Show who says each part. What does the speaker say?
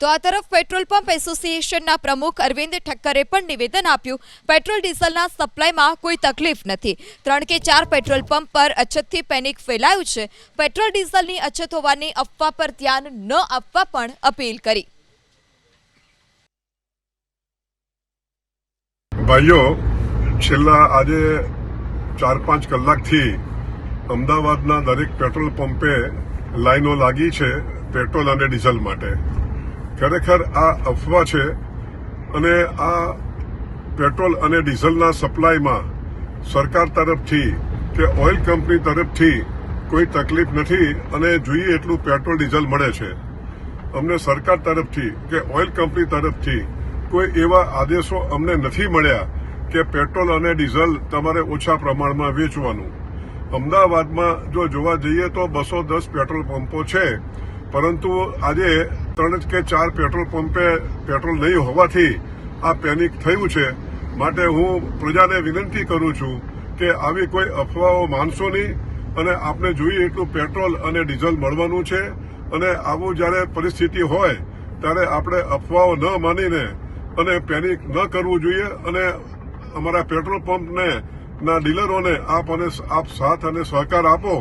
Speaker 1: તો આ તરફ પેટ્રોલ પંપ એસોસિએશનના પ્રમુખ અરવિંદ ઠક્કરે પણ નિવેદન આપ્યું, પેટ્રોલ ડીઝલના સપ્લાયમાં કોઈ તકલીફ નથી. 3 કે 4 પેટ્રોલ પંપ પર અછતથી પેનિક ફેલાયું છે. પેટ્રોલ ડીઝલની અછત હોવાની અફવા પર ધ્યાન ન આપવા પણ અપીલ કરી.
Speaker 2: ભાઈઓ, છેલ્લા આજે 4-5 કલાકથી અમદાવાદના દરેક પેટ્રોલ પંપે લાઈનો લાગી છે પેટ્રોલ અને ડીઝલ માટે. ખરેખર આ અફવા છે અને આ પેટ્રોલ અને ડીઝલના સપ્લાયમાં સરકાર તરફથી કે ઓઇલ કંપની તરફથી કોઈ તકલીફ નથી અને જોઈએ એટલું પેટ્રોલ ડીઝલ મળે છે. અમને સરકાર તરફથી કે ઓઇલ કંપની તરફથી કોઈ એવા આદેશો અમને નથી મળ્યા કે પેટ્રોલ અને ડીઝલ તમારે ઓછા પ્રમાણમાં વેચવાનું. અમદાવાદમાં જો જોવા જઈએ તો 210 પેટ્રોલ પંપો છે, પરંતુ આજે 3 કે 4 પેટ્રોલ પંપે પેટ્રોલ નહીં હોવાથી આ પેનિક થયું છે. માટે હું પ્રજાને વિનંતી કરું છું કે આવી કોઈ અફવાઓ માનશો નહીં અને આપણે જોઈએ એટલું પેટ્રોલ અને ડીઝલ મળવાનું છે. અને આવું જ્યારે પરિસ્થિતિ હોય ત્યારે આપણે અફવાઓ ન માનીને અને પેનિક ન કરવું જોઈએ. અને અમારા પેટ્રોલ પંપને ના ડીલરોને આપ સાથ અને સહકાર આપો.